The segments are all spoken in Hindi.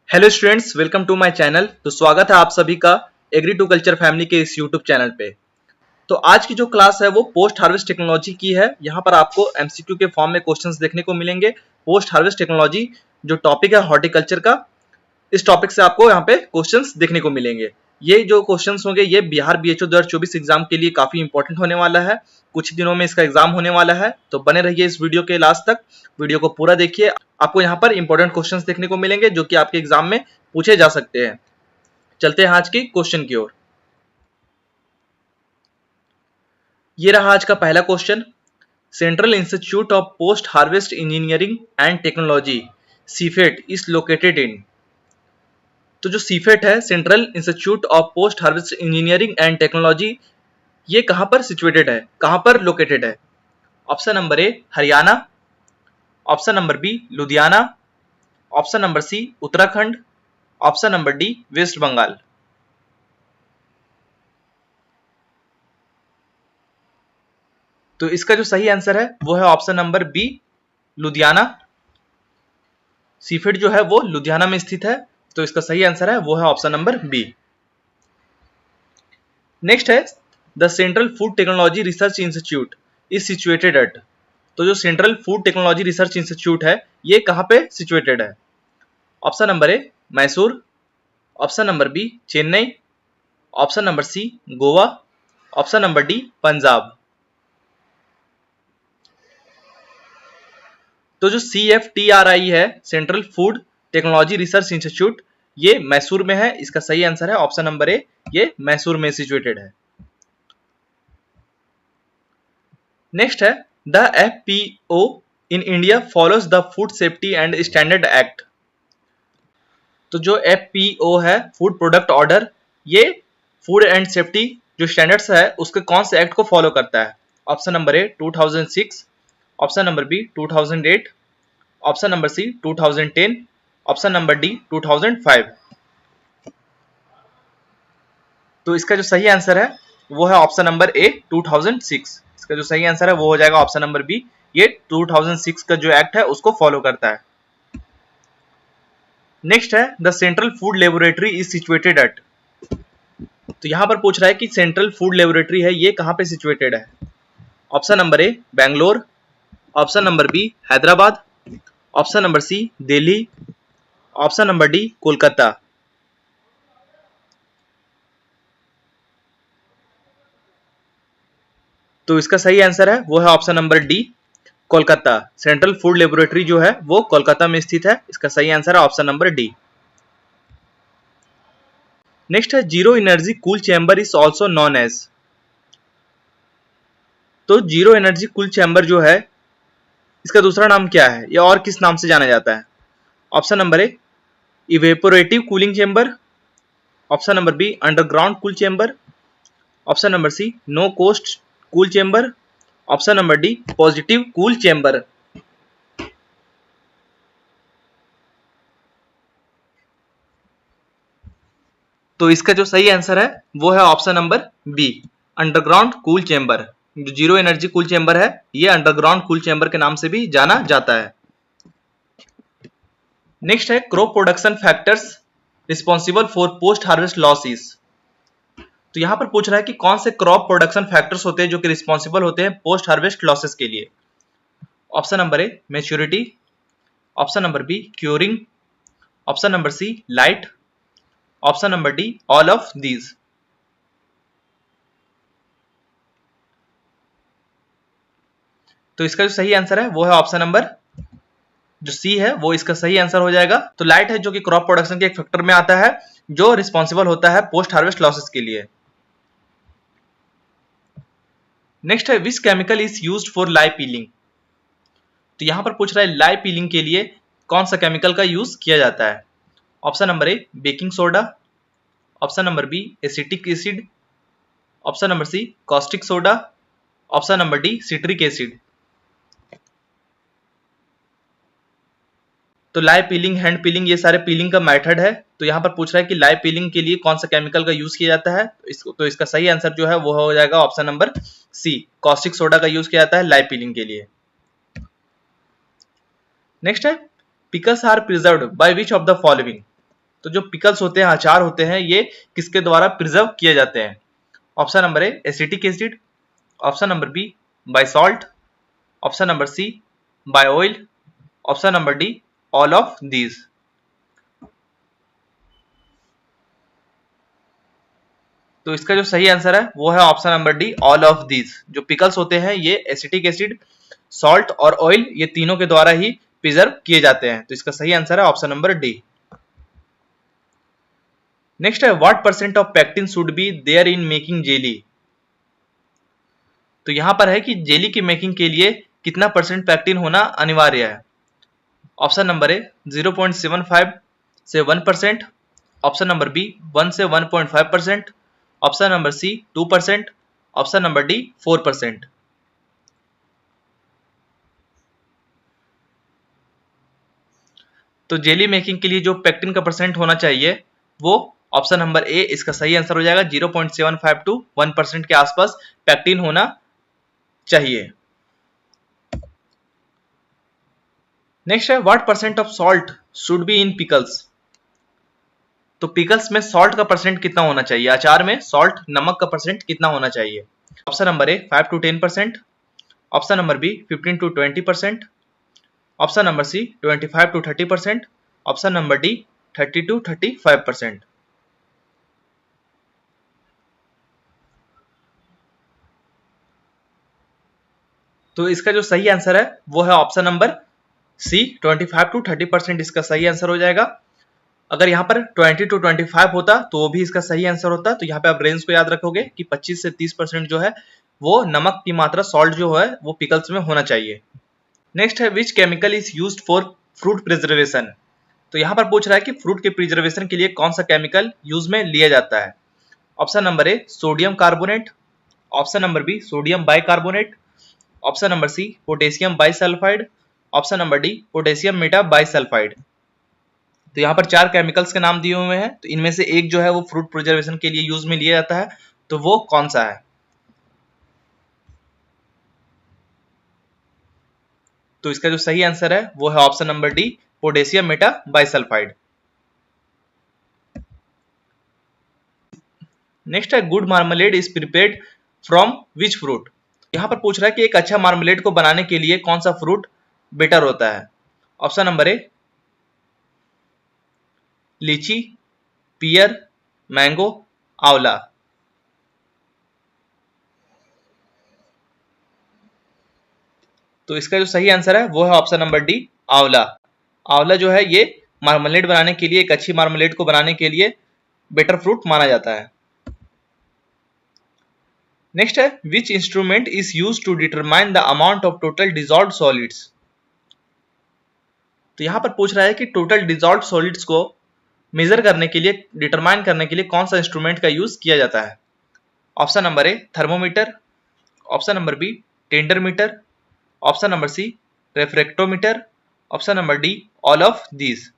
Hello students, welcome to my channel. तो स्वागत है आप सभी का एग्री टू कल्चर फैमिली के इस यूट्यूब चैनल पे। तो आज की जो क्लास है वो पोस्ट हार्वेस्ट टेक्नोलॉजी की है। यहाँ पर आपको एमसीक्यू के फॉर्म में क्वेश्चंस देखने को मिलेंगे। पोस्ट हार्वेस्ट टेक्नोलॉजी जो टॉपिक है हॉर्टिकल्चर का, इस टॉपिक से आपको यहाँ पे क्वेश्चंस देखने को मिलेंगे। ये जो क्वेश्चंस होंगे ये बिहार बीएचओ 2024 एग्जाम के लिए काफी इंपॉर्टेंट होने वाला है। कुछ दिनों में इसका एग्जाम होने वाला है, तो बने रहिए इस वीडियो के लास्ट तक। वीडियो को पूरा देखिए, आपको यहाँ पर इंपॉर्टेंट क्वेश्चंस देखने को मिलेंगे जो कि आपके एग्जाम में पूछे जा सकते हैं। चलते हैं आज की क्वेश्चन की ओर। ये रहा आज का पहला question. Central Institute of Post Harvest Engineering and Technology CIPHET is located in. तो जो सीफेट है, Central Institute of Post Harvest Engineering and Technology, ये कहां पर सिचुएटेड है, कहां पर लोकेटेड है? Option number A Haryana, option number B Ludhiana, option number C Uttarakhand, option number D West Bengal. तो इसका जो सही आंसर है वो है option number B Ludhiana. CIPHET जो है वो लुधियाना में स्थित है, तो इसका सही आंसर है वो है ऑप्शन नंबर बी। नेक्स्ट है the central food technology research institute is situated at. तो जो central food technology research institute है ये कहां पे सिचुएटेड है? Option number A Mysore, option number B Chennai, option number C Goa, option number D Punjab. तो जो CFTRI है, central food technology research institute, ये मैसूर में है। इसका सही आंसर है ऑप्शन नंबर ए, ये मैसूर में सिचुएटेड है। नेक्स्ट है the FPO in India follows the food safety and standard act. तो जो FPO है, फूड प्रोडक्ट ऑर्डर, ये फूड एंड सेफ्टी जो स्टैंडर्ड्स है उसके कौन से एक्ट को फॉलो करता है? Option number A 2006, option number B 2008, option number C 2010, option number D 2005। तो इसका जो सही आंसर है वो है ऑप्शन नंबर ए 2006। इसका जो सही आंसर है वो हो जाएगा ऑप्शन नंबर बी, ये 2006 का जो एक्ट है उसको फॉलो करता है। नेक्स्ट है the central food laboratory is situated at. तो यहां पर पूछ रहा है कि सेंट्रल फूड लेबोरेटरी है ये कहां पे सिचुएटेड है? Option number A Bangalore, option number B Hyderabad, option number C Delhi, option number D Kolkata. तो इसका सही आंसर है वो है option number D Kolkata. Central food laboratory जो है वो कोलकाता में स्थित है। इसका सही आंसर है ऑप्शन नंबर डी। नेक्स्ट है zero energy cool chamber is also known as. तो जीरो एनर्जी कूल चैम्बर जो है इसका दूसरा नाम क्या है या और किस नाम से जाना जाता है? Option number A evaporative cooling chamber, option number B underground cool chamber, option number C no cost cool chamber, option number D positive cool chamber. तो इसका जो सही आंसर है वो है option number B underground cool chamber. जो जीरो एनर्जी कूल चैम्बर है ये अंडरग्राउंड कूल चैम्बर के नाम से भी जाना जाता है। नेक्स्ट है crop production factors responsible for post harvest losses. तो यहां पर पूछ रहा है कि कौन से क्रॉप प्रोडक्शन फैक्टर्स होते हैं जो कि रिस्पॉन्सिबल होते हैं पोस्ट हार्वेस्ट लॉसेस के लिए? Option number A maturity, option number B curing, option number C light, option number D all of these. तो इसका जो सही आंसर है वो है ऑप्शन नंबर जो सी है वो इसका सही आंसर हो जाएगा। तो लाइट है जो कि क्रॉप प्रोडक्शन के एक फैक्टर में आता है जो रिस्पॉन्सिबल होता है पोस्ट हार्वेस्ट लॉसेस के लिए। नेक्स्ट है which chemical is used for lie piling. तो यहां पर पूछ रहा है लाई पीलिंग के लिए कौन सा केमिकल का यूज किया जाता है? Option number A baking soda, option number B acetic acid, option number C caustic soda, option number D citric acid. तो लाई पीलिंग, हैंड पीलिंग, ये सारे पीलिंग का मेथड है। तो यहाँ पर पूछ रहा है कि लाई पीलिंग के लिए कौन सा केमिकल का यूज किया जाता है? तो इसका सही आंसर जो है वो हो जाएगा option number C caustic soda का यूज किया जाता है लाई पीलिंग के लिए। नेक्स्ट है pickles are preserved by which of the following. तो जो पिकल्स होते हैं, अचार होते हैं, ये किसके द्वारा प्रिजर्व किए जाते हैं? Option number A acetic acid, option number B by salt, option number C by oil, option number D all of these. तो इसका जो सही आंसर है वो है option number D all of these. जो पिकल्स होते हैं ये एसिटिक एसिड, सॉल्ट और ऑयल, ये तीनों के द्वारा ही प्रिजर्व किए जाते हैं। तो इसका सही आंसर है ऑप्शन नंबर डी। नेक्स्ट है what percent of pectin should be there in making jelly. तो यहां पर है कि जेली की मेकिंग के लिए कितना परसेंट पेक्टिन होना अनिवार्य है। ऑप्शन नंबर ए 0.75 से 1%, ऑप्शन नंबर बी 1 से 1.5%, option number C 2%, option number D 4%। तो जेली मेकिंग के लिए जो पेक्टिन का परसेंट होना चाहिए वो ऑप्शन नंबर ए इसका सही आंसर हो जाएगा। 0.75 टू 1% के आसपास पेक्टिन होना चाहिए। नेक्स्ट है what percent of salt should be in pickles. तो पिकल्स में सॉल्ट का परसेंट कितना होना चाहिए? अचार में सॉल्ट, नमक का परसेंट कितना होना चाहिए? Option number A 5 to 10%, option number B 15 to 20%, option number C 25 to 30%, option number D 30 to 35%। तो इसका जो सही आंसर है वो है ऑप्शन नंबर सी 25 टू 30% इसका सही आंसर हो जाएगा। अगर यहाँ पर 20 टू 25 होता तो वो भी इसका सही आंसर होता। तो यहाँ पे आप रेंज को याद रखोगे कि 25 से 30% जो है वो नमक की मात्रा, सॉल्ट जो है वो पिकल्स में होना चाहिए। नेक्स्ट है which chemical is used for fruit preservation. तो यहाँ पर पूछ रहा है कि फ्रूट के प्रिजर्वेशन के लिए कौन सा केमिकल यूज में लिया जाता है। Option number A sodium carbonate, option number B sodium bicarbonate, option number C potassium bisulphide, option number D potassium Meta bisulphide. तो यहाँ पर 4 केमिकल्स के नाम दिए हुए हैं। तो इनमें से एक जो है वो फ्रूट प्रिजर्वेशन के लिए यूज में लिया जाता है, तो वो कौन सा है? तो इसका जो सही आंसर है वो है option number D potassium Meta bisulphide. Next है good marmalade is prepared from which fruit. यहाँ पर पूछ रहा है कि एक अच्छा मार्मलेड को बनाने के लिए कौन सा फ्रूट बेटर होता है। ऑप्शन नंबर ए लीची, पियर, मैंगो, आंवला। तो इसका जो सही आंसर है वो है ऑप्शन नंबर डी आंवला। आंवला जो है ये मार्मलेड बनाने के लिए, एक अच्छी मार्मलेड को बनाने के लिए बेटर फ्रूट माना जाता है। नेक्स्ट है which instrument is use to determine the amount of total dissolved solids. तो यहां पर पूछ रहा है कि टोटल डिजॉल्व्ड सॉलिड्स को मेजर करने के लिए, डिटरमाइन करने के लिए कौन सा इंस्ट्रूमेंट का यूज किया जाता है। Option number A thermometer, option number B tenderometer, option number C refractometer, option number D all of these.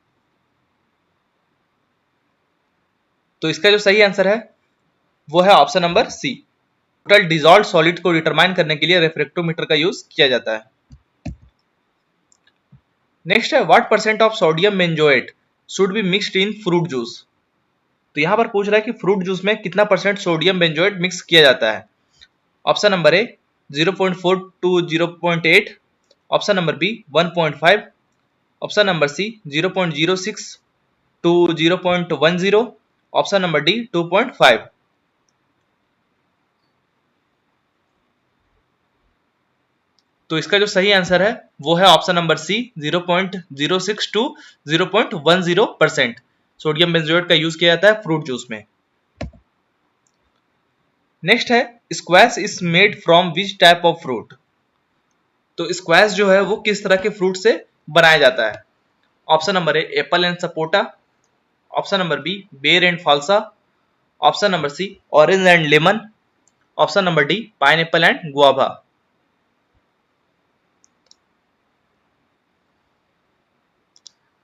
तो इसका जो सही आंसर है वो है option number C. Total dissolved solid को डिटरमाइन करने के लिए रेफ्रेक्टोमीटर का यूज किया जाता है। नेक्स्ट है what percent of sodium benzoate should be mixed in fruit juice. तो यहां पर पूछ रहा है कि फ्रूट जूस में कितना परसेंट सोडियम बेंजोएट मिक्स किया जाता है। Option number A 0.4 to 0.8, option number B 1.5, option number C 0.06 to 0.10, option number D 2.5। तो इसका जो सही आंसर है वो है option number C 0.06 to 0.10% sodium benzoate का यूज किया जाता है फ्रूट जूस में। नेक्स्ट है squash is made from which type of fruit. तो स्क्वैश जो है वो किस तरह के फ्रूट से बनाया जाता है। Option number A apple and sapota, option number B ber and falsa, option number C orange and lemon, option number D pineapple and guava.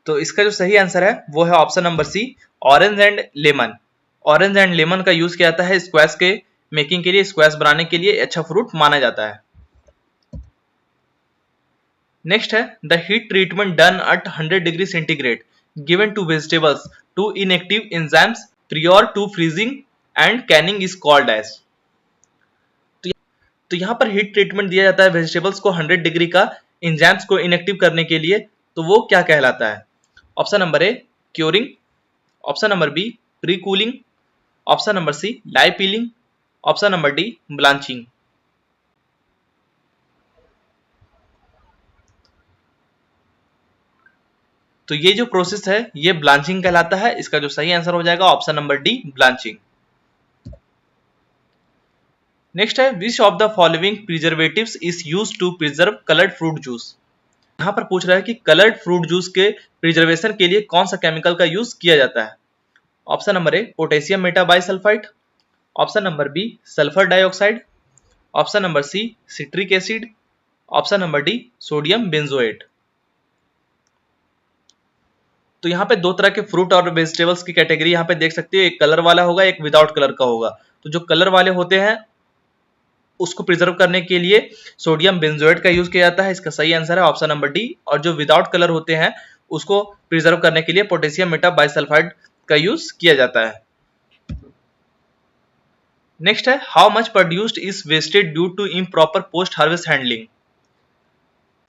तो इसका जो सही आंसर है वो है option number C orange and lemon. Orange and lemon का यूज किया जाता है स्क्वैश के मेकिंग के लिए, स्क्वैश बनाने के लिए अच्छा फ्रूट माना जाता है। नेक्स्ट है the heat treatment done at 100 degree centigrade given to vegetables to inactive enzymes prior to freezing and canning is called as। तो यहाँ पर हीट ट्रीटमेंट दिया जाता है वेजिटेबल्स को 100 डिग्री का एंजाइम्स को इनएक्टिव करने के लिए, तो वो क्या कहलाता है? Option number A curing, option number B pre cooling, option number C live peeling, option number D blanching. तो ये जो प्रोसेस है ये ब्लांचिंग कहलाता है। इसका जो सही आंसर हो जाएगा option number D blanching. Next है which of the following preservatives is used to preserve coloured fruit juice. यहाँ पर पूछ रहा है कि कलर्ड फ्रूट जूस के प्रिजर्वेशन के लिए कौन सा केमिकल का यूज किया जाता है। Option number A potassium metabisulphite, option number B sulphur dioxide, option number C citric acid, option number D sodium benzoate. तो यहाँ पे दो तरह के फ्रूट और वेजिटेबल्स की कैटेगरी यहाँ पे देख सकते हो, एक कलर वाला होगा, एक विदाउट कलर का होगा। तो जो कलर वाले होते हैं उसको प्रिजर्व करने के लिए सोडियम बेंजोएट का यूज किया जाता है। इसका सही आंसर है ऑप्शन नंबर डी। और जो विदाउट कलर होते हैं उसको प्रिजर्व करने के लिए पोटेशियम मेटाबाइसल्फाइड का यूज किया जाता है। नेक्स्ट है how much produced is wasted due to improper post harvest handling.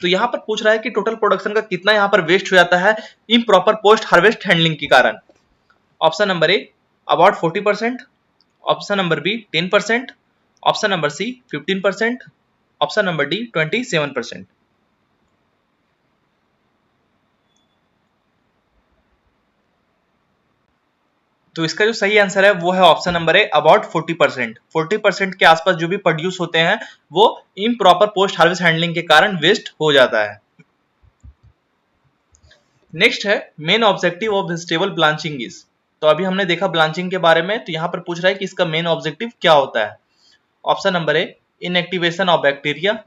तो यहाँ पर पूछ रहा है कि टोटल प्रोडक्शन का कितना यहाँ पर वेस्ट हो जाता है इम्प्रॉपर पोस्ट हार्वेस्ट हैंडलिंग के कारण। Option number A about 40%, option number B 10%, option number C 15%, option number D 27%। तो इसका जो सही आंसर है वो है ऑप्शन नंबर ए अबाउट 40%। 40% के आसपास जो भी प्रोड्यूस होते हैं वो इम्प्रॉपर पोस्ट हार्वेस्ट हैंडलिंग के कारण वेस्ट हो जाता है। नेक्स्ट है main objective of vegetable blanching is. तो अभी हमने देखा ब्लांचिंग के बारे में, तो यहाँ पर पूछ रहा है कि इसका मेन ऑब्जेक्टिव क्या होता है। Option number A inactivation of bacteria,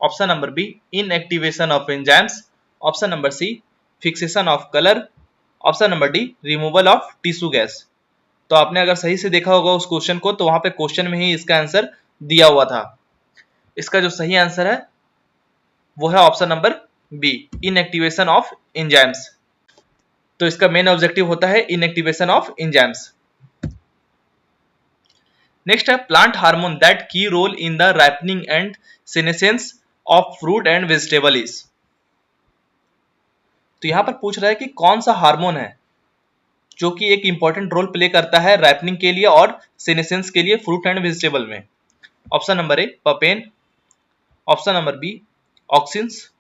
option number B inactivation of enzymes, option number C fixation of colour, option number D removal of tissue gas. तो आपने अगर सही से देखा होगा उस क्वेश्चन को, तो वहां पे क्वेश्चन में ही इसका आंसर दिया हुआ था। इसका जो सही आंसर है वो है option number B inactivation of enzymes. तो इसका मेन ऑब्जेक्टिव होता है इनएक्टिवेशन ऑफ एंजाइम्स। नेक्स्ट है plant hormone that key role in the ripening and senescence of fruit and vegetable is. तो यहां पर पूछ रहा है कि कौन सा हार्मोन है जो कि एक इंपॉर्टेंट रोल प्ले करता है राइपनिंग के लिए और सेनेसेंस के लिए फ्रूट एंड वेजिटेबल में। Option number A papain, option number B auxins,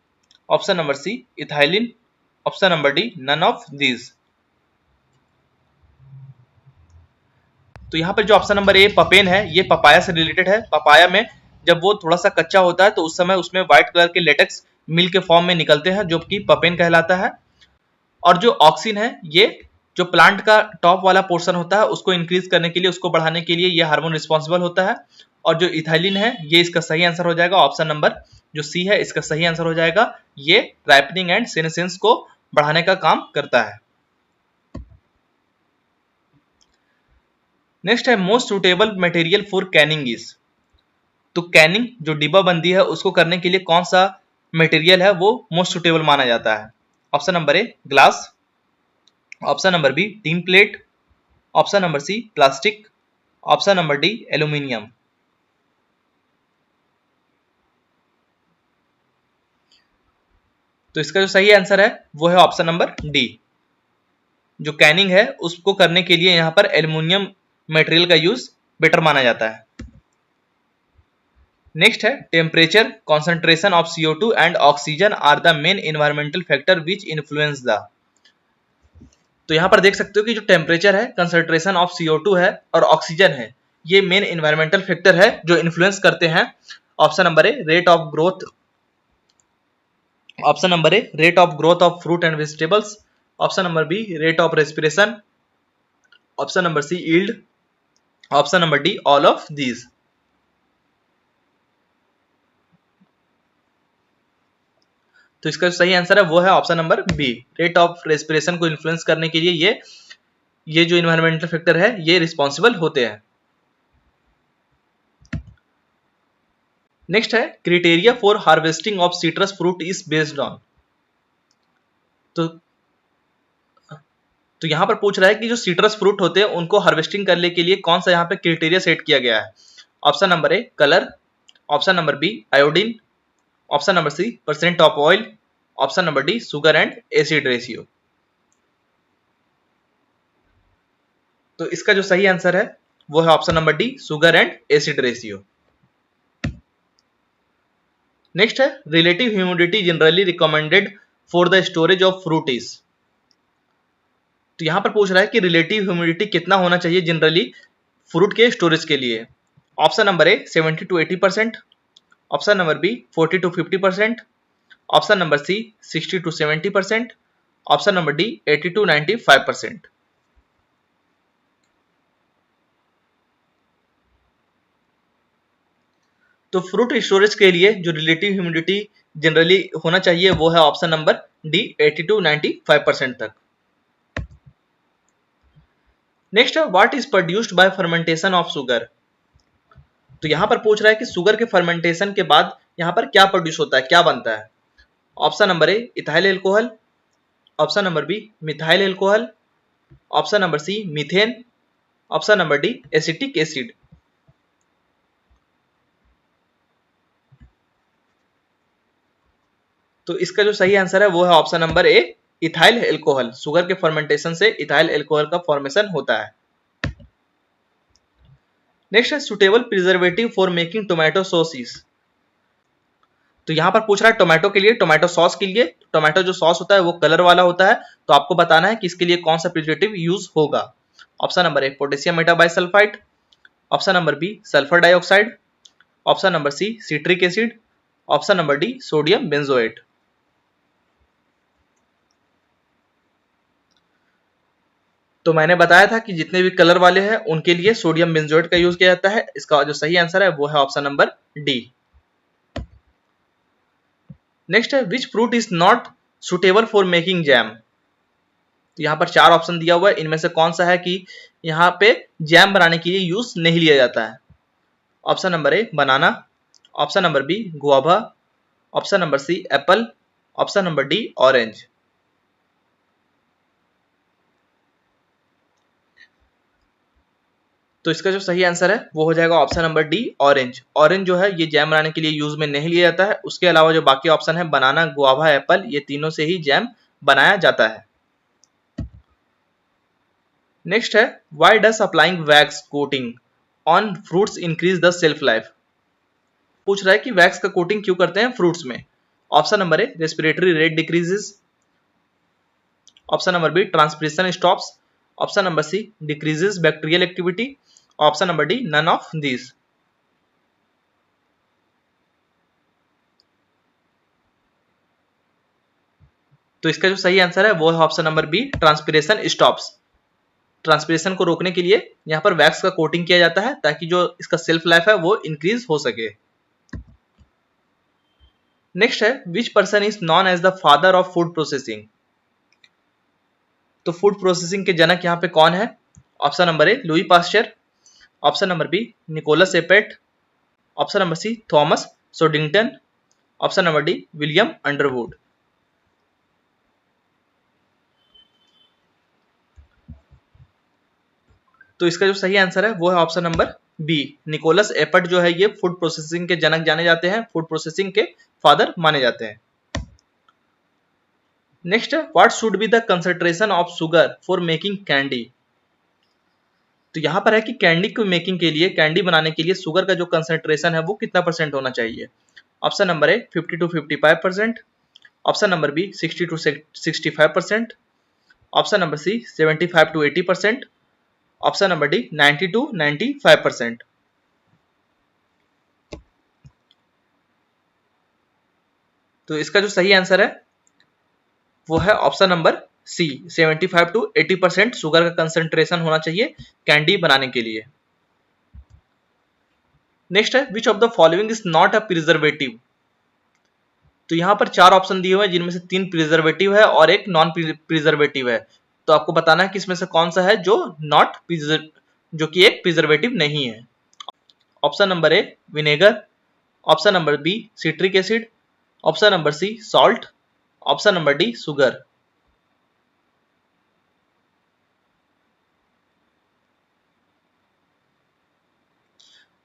option number C ethylene, option number D none of these. तो यहाँ पर जो ऑप्शन नंबर ए पपेन है ये पपाया से रिलेटेड है। पपाया में जब वो थोड़ा सा कच्चा होता है तो उस समय उसमें व्हाइट कलर के लेटेक्स मिल्क के फॉर्म में निकलते हैं जो कि पपेन कहलाता है। और जो ऑक्सिन है ये जो प्लांट का टॉप वाला पोर्शन होता है उसको इंक्रीज करने के लिए, उसको बढ़ाने के लिए ये हार्मोन रिस्पॉन्सिबल होता है। और जो इथाइलिन है ये इसका सही आंसर हो जाएगा ऑप्शन नंबर जो सी है इसका सही आंसर हो जाएगा। ये राइपनिंग एंड सेनेसेंस को बढ़ाने का काम करता है। नेक्स्ट है most suitable material for Canning is. तो कैनिंग जो डिब्बा बंदी है उसको करने के लिए कौन सा मटेरियल है वो मोस्ट सुटेबल माना जाता है। Option number A glass, option number B tin plate, option number C plastic, option number D aluminium. तो इसका जो सही आंसर है वो है ऑप्शन नंबर डी। जो कैनिंग है उसको करने के लिए यहां पर एल्यूमिनियम मटेरियल का यूज बेटर माना जाता है। नेक्स्ट है temperature, concentration of CO2 and oxygen are the main environmental factor which influence the. तो यहां पर देख सकते हो कि जो टेम्परेचर है, कंसंट्रेशन ऑफ CO2 है और ऑक्सीजन है, ये मेन एनवायरमेंटल फैक्टर है जो इन्फ्लुएंस करते हैं। Option number A rate of growth, option number A rate of growth of fruit and vegetables, option number B rate of respiration, option number C yield, option number D all of these. तो इसका जो सही आंसर है वो है option number B. Rate of respiration को इन्फ्लुएंस करने के लिए ये जो इन्वायरमेंटल फैक्टर है ये रिस्पॉन्सिबल होते हैं। नेक्स्ट है criteria for harvesting of citrus fruit is based on. तो तो यहाँ पर पूछ रहा है कि जो सिट्रस फ्रूट होते हैं उनको हार्वेस्टिंग करने के लिए कौन सा यहाँ पे क्राइटेरिया सेट किया गया है। Option number A colour, option number B iodine, option number C percent of oil, option number D sugar and acid ratio. तो इसका जो सही आंसर है वो है option number D sugar and acid ratio. Next है relative humidity generally recommended for the storage of fruit is. तो यहां पर पूछ रहा है कि रिलेटिव ह्यूमिडिटी कितना होना चाहिए जनरली फ्रूट के स्टोरेज के लिए। Option number A 70 to 80%, option number B 40 to 50%, option number C 60 to 70%, option number D 80 to 95%। तो फ्रूट स्टोरेज के लिए जो रिलेटिव ह्यूमिडिटी जनरली होना चाहिए वो है ऑप्शन नंबर डी 80 to 95% तक। नेक्स्ट है what is produced by fermentation of sugar. तो यहां पर पूछ रहा है कि शुगर के फर्मेंटेशन के बाद यहां पर क्या प्रोड्यूस होता है, क्या बनता है। Option number A ethyl alcohol, option number B methyl alcohol, option number C methane, option number D acetic acid. तो इसका जो सही आंसर है वो है option number A ethyl alcohol. Sugar के फर्मेंटेशन से इथाइल एल्कोहल का फॉर्मेशन होता है। नेक्स्ट है suitable preservative for making tomato sauce is. तो यहां पर पूछ रहा है टोमेटो के लिए, टोमेटो सॉस के लिए। टोमेटो जो सॉस होता है वो कलर वाला होता है, तो आपको बताना है कि इसके लिए कौन सा प्रिजर्वेटिव यूज होगा। Option number A potassium metabisulphite, option number B sulphur dioxide, option number C citric acid, option number D sodium benzoate. तो मैंने बताया था कि जितने भी कलर वाले हैं उनके लिए सोडियम बेंजोएट का यूज किया जाता है। इसका जो सही आंसर है वो है ऑप्शन नंबर डी। नेक्स्ट है which fruit is not suitable for making jam. तो यहाँ पर 4 ऑप्शन दिया हुआ है, इनमें से कौन सा है कि यहाँ पे जैम बनाने के लिए यूज नहीं लिया जाता है। Option number A banana, option number B guava, option number C apple, option number D orange. तो इसका जो सही आंसर है वो हो जाएगा option number D orange. Orange जो है ये जैम बनाने के लिए यूज में नहीं लिया जाता है। उसके अलावा जो बाकी ऑप्शन है बनाना, गुआवा, एप्पल, ये तीनों से ही जैम बनाया जाता है। नेक्स्ट है why does applying wax coating on fruits increase the self life. पूछ रहा है कि वैक्स का कोटिंग क्यों करते हैं फ्रूट्स में। Option number A respiratory rate decreases, option number B transpiration stops, option number C decreases bacterial activity, option number D none of these. तो इसका जो सही आंसर है वो है option number B transpiration stops. Transpiration को रोकने के लिए यहां पर वैक्स का कोटिंग किया जाता है ताकि जो इसका सेल्फ लाइफ है वो इंक्रीज हो सके। नेक्स्ट है which person is known as the father of food processing. तो फूड प्रोसेसिंग के जनक यहाँ पे कौन है। Option number A Louis Pasteur, option number B Nicolas Appert, option number C Thomas Saddington, option number D William Underwood. तो इसका जो सही आंसर है वो है option number B Nicolas Appert जो है ये फूड प्रोसेसिंग के जनक जाने जाते हैं, फूड प्रोसेसिंग के फादर माने जाते हैं। नेक्स्ट है what should be the concentration of sugar for making candy. तो यहां पर है कि कैंडी को मेकिंग के लिए, कैंडी बनाने के लिए शुगर का जो कंसंट्रेशन है वो कितना परसेंट होना चाहिए। Option number A 50 to 55%, option number B 60 to 65%, option number C 75 to 80%, option number D 90 to 95%। तो इसका जो सही आंसर है वो है option number C 75 to 80% sugar का कंसंट्रेशन होना चाहिए कैंडी बनाने के लिए। नेक्स्ट है which of the following is not a preservative. तो यहां पर 4 ऑप्शन दिए हुए हैं जिनमें से 3 प्रिजर्वेटिव है और एक नॉन प्रिजर्वेटिव है। तो आपको बताना है कि इसमें से कौन सा है जो नॉट जो कि एक प्रिजर्वेटिव नहीं है। Option number A vinegar, option number B citric acid, option number C salt, option number D sugar.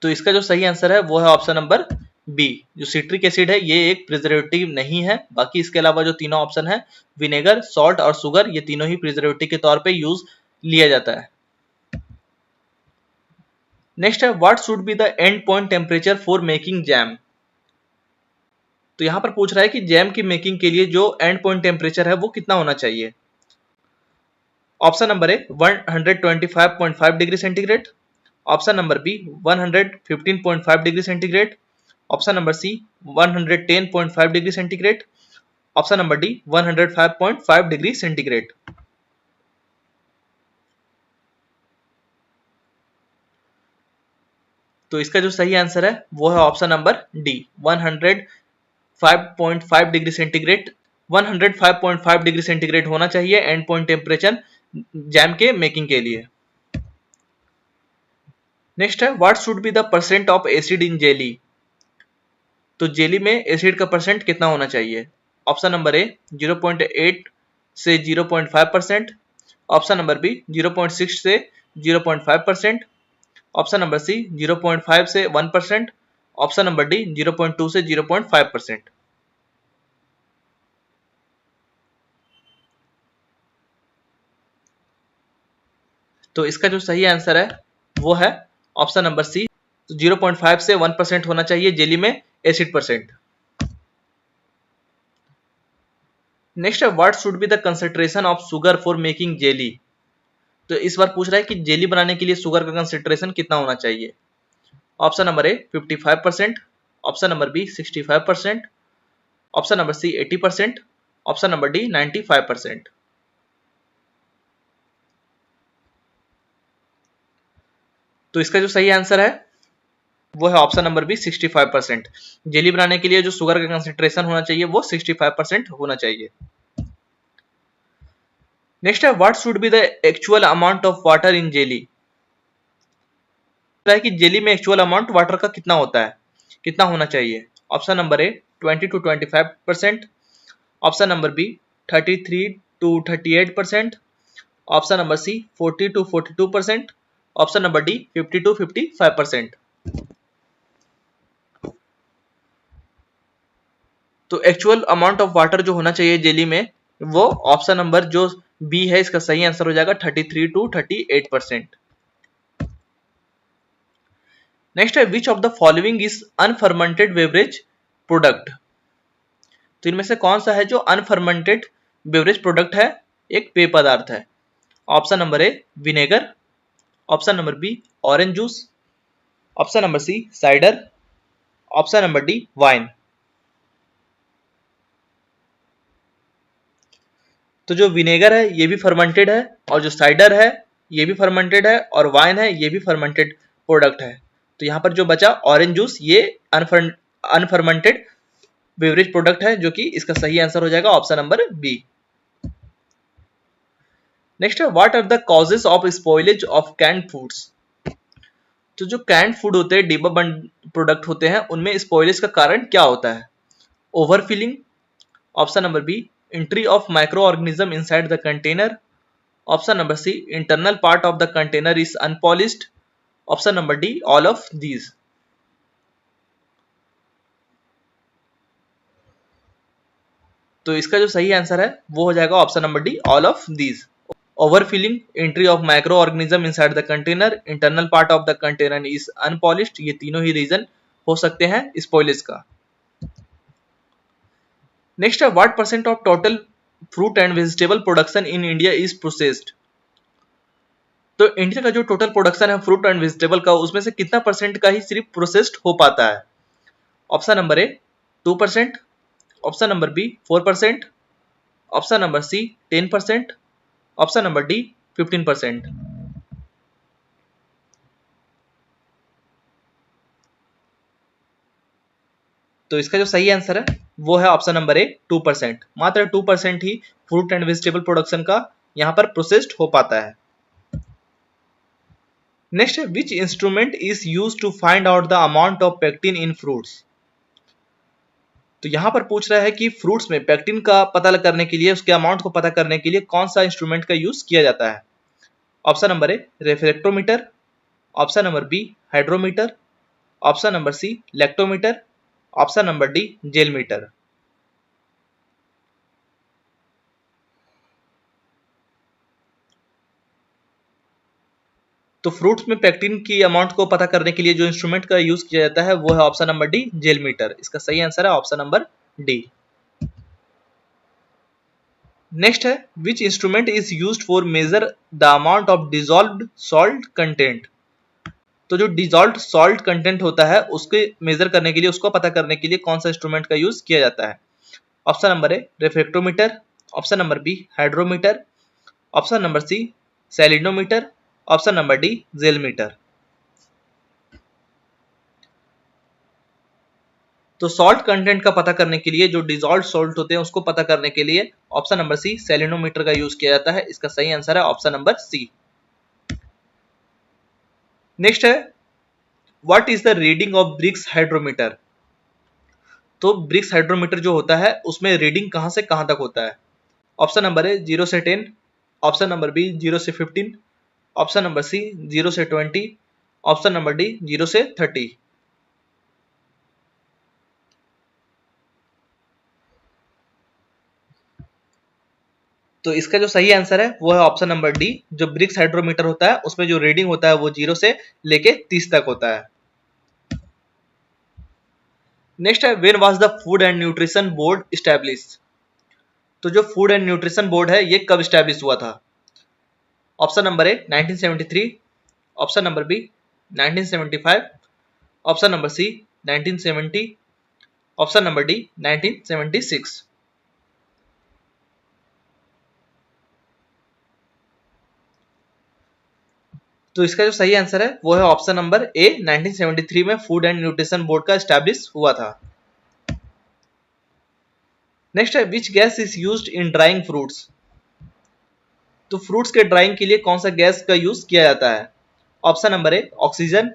तो इसका जो सही आंसर है वो है ऑप्शन नंबर बी। जो सिट्रिक एसिड है ये एक प्रिजर्वेटिव नहीं है। बाकी इसके अलावा जो तीनों ऑप्शन है, विनेगर, सॉल्ट और शुगर, ये तीनों ही प्रिजर्वेटिव के तौर पे यूज लिया जाता है। नेक्स्ट है what should be the end point temperature for making jam. तो यहां पर पूछ रहा है कि जैम की मेकिंग के लिए जो एंड पॉइंट टेम्परेचर है वो कितना होना चाहिए। Option number A 125.5 degree centigrade, option number B 115.5 degree centigrade, option number C 110.5 degree centigrade, option number D 105.5 degree centigrade. तो इसका जो सही आंसर है वो है option number D 105.5 degree centigrade. 105.5 degree centigrade होना चाहिए एंड पॉइंट टेम्परेचर जैम के मेकिंग के लिए। नेक्स्ट है what should be the percent of acid in jelly. तो जेली में एसिड का परसेंट कितना होना चाहिए। ऑप्शन नंबर ए 0.8 से 0.5%, ऑप्शन नंबर बी 0.6 से 0.5%, ऑप्शन नंबर सी 0.5 से 1%, ऑप्शन नंबर डी 0.2 से 0.5%। तो इसका जो सही आंसर है वो है ऑप्शन नंबर सी। 0.5 से 1% होना चाहिए जेली में एसिड परसेंट। नेक्स्ट है what should be the concentration of sugar for making jelly. तो इस बार पूछ रहा है कि जेली बनाने के लिए शुगर का कंसंट्रेशन कितना होना चाहिए। Option number A 55%, option number B 65%, option number C 80%, option number D 95%। तो इसका जो सही आंसर है वो है ऑप्शन नंबर बी 65%। जेली बनाने के लिए जो शुगर का कंसंट्रेशन होना चाहिए वो 65% होना चाहिए। नेक्स्ट है what should be the actual amount of water in jelly. है कि जेली में एक्चुअल अमाउंट वाटर का कितना होता है, कितना होना चाहिए। Option number A 20 to 25%, option number B 33 to 38%, option number C 40 to 42%, option number D 50 to 55%। तो एक्चुअल अमाउंट ऑफ वाटर जो होना चाहिए जेली में वो ऑप्शन नंबर जो बी है इसका सही आंसर हो जाएगा 33 to 38%। नेक्स्ट है which of the following is unfermented beverage product. तो इनमें से कौन सा है जो अनफर्मेंटेड बेवरेज प्रोडक्ट है, एक पेय पदार्थ है। Option number A vinegar, option number B orange juice, option number C cider, option number D wine. तो जो विनेगर है ये भी फर्मेंटेड है और जो साइडर है ये भी फर्मेंटेड है और वाइन है ये भी फर्मेंटेड प्रोडक्ट है। तो यहां पर जो बचा ऑरेंज जूस ये अनफर्मेंटेड बेवरेज प्रोडक्ट है, जो कि इसका सही आंसर हो जाएगा ऑप्शन नंबर बी। नेक्स्ट है what are the causes of spoilage of canned foods. तो जो कैंड फूड होते हैं, डिब्बा बंद प्रोडक्ट होते हैं, उनमें स्पॉइलेज का कारण क्या होता है। Overfilling, option number B entry of microorganism inside the container, option number C internal part of the container is unpolished, option number D all of these. तो इसका जो सही आंसर है वो हो जाएगा option number D all of these. Overfilling, entry of microorganism inside the container, internal part of the container is unpolished, ये तीनों ही रीजन हो सकते हैं स्पॉइलेज का। नेक्स्ट है what percent of total fruit and vegetable production in India is processed. तो इंडिया का जो टोटल प्रोडक्शन है फ्रूट एंड वेजिटेबल का, उसमें से कितना परसेंट का ही सिर्फ प्रोसेस्ड हो पाता है। Option number A 2%, option number B 4%, option number C 10%, option number D 15%। तो इसका जो सही आंसर है वो है ऑप्शन नंबर ए 2%। मात्र 2% ही फ्रूट एंड वेजिटेबल प्रोडक्शन का यहां पर प्रोसेस्ड हो पाता है। नेक्स्ट है which instrument is use to find out the amount of pectin in fruits. तो यहां पर पूछ रहा है कि फ्रूट्स में पेक्टिन का पता करने के लिए, उसके अमाउंट को पता करने के लिए कौन सा इंस्ट्रूमेंट का यूज किया जाता है। Option number A refractometer, option number B hydrometer, option number C lactometer, option number D gel meter. तो फ्रूट्स में पेक्टिन की अमाउंट को पता करने के लिए जो इंस्ट्रूमेंट का यूज किया जाता है वो है option number D gel meter. इसका सही आंसर है ऑप्शन नंबर डी। नेक्स्ट है which instrument is used for measure the amount of dissolved salt content. तो जो डिजॉल्व्ड सॉल्ट कंटेंट होता है उसके मेजर करने के लिए, उसको पता करने के लिए कौन सा इंस्ट्रूमेंट का यूज किया जाता है। Option number A refractometer, option number B hydrometer, option number C salinometer, option number D gel meter. तो सॉल्ट कंटेंट का पता करने के लिए, जो डिजॉल्व सॉल्ट होते हैं उसको पता करने के लिए ऑप्शन नंबर सी सैलिनोमीटर का यूज किया जाता है। इसका सही आंसर है ऑप्शन नंबर सी। नेक्स्ट है what is the reading of BRICS hydrometer. तो ब्रिक्स हाइड्रोमीटर जो होता है उसमें रीडिंग कहां से कहां तक होता है। ऑप्शन नंबर ए 0 से 10, ऑप्शन नंबर बी 0 से 15, ऑप्शन नंबर सी 0 से 20, ऑप्शन नंबर डी 0 से 30। तो इसका जो सही आंसर है वो है ऑप्शन नंबर डी। जो ब्रिक्स हाइड्रोमीटर होता है उसमें जो रीडिंग होता है वो 0 से लेके 30 तक होता है। नेक्स्ट है when was the food and nutrition board establish. तो जो फूड एंड न्यूट्रिशन बोर्ड है ये कब एस्टैब्लिश हुआ था। Option number A 1973, option number B 1975, option number C 1970, option number D 1976। तो इसका जो सही आंसर है वो है ऑप्शन नंबर ए 1973 में फूड एंड न्यूट्रिशन बोर्ड का एस्टैब्लिश हुआ था। नेक्स्ट है which gas is used in drawing fruits. तो फ्रूट्स के ड्राइंग के लिए कौन सा गैस का यूज किया जाता है। Option number A oxygen,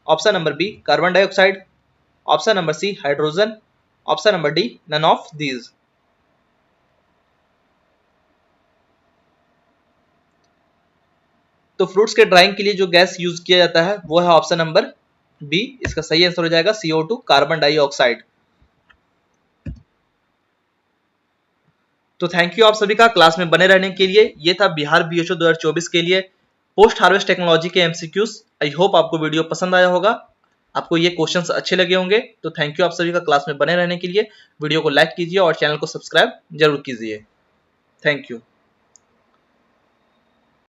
option number B carbon dioxide, option number C hydrogen, option number D none of these. तो फ्रूट्स के ड्राइंग के लिए जो गैस यूज किया जाता है वो है ऑप्शन नंबर बी। इसका सही आंसर हो जाएगा CO2 कार्बन डाइऑक्साइड। तो थैंक यू आप सभी का क्लास में बने रहने के लिए। ये था बिहार BHO 2024 के लिए पोस्ट हार्वेस्ट टेक्नोलॉजी के MCQs। आई होप आपको वीडियो पसंद आया होगा, आपको ये क्वेश्चंस अच्छे लगे होंगे। तो थैंक यू आप सभी का क्लास में बने रहने के लिए। वीडियो को लाइक कीजिए और चैनल को सब्सक्राइब जरूर कीजिए। Thank you.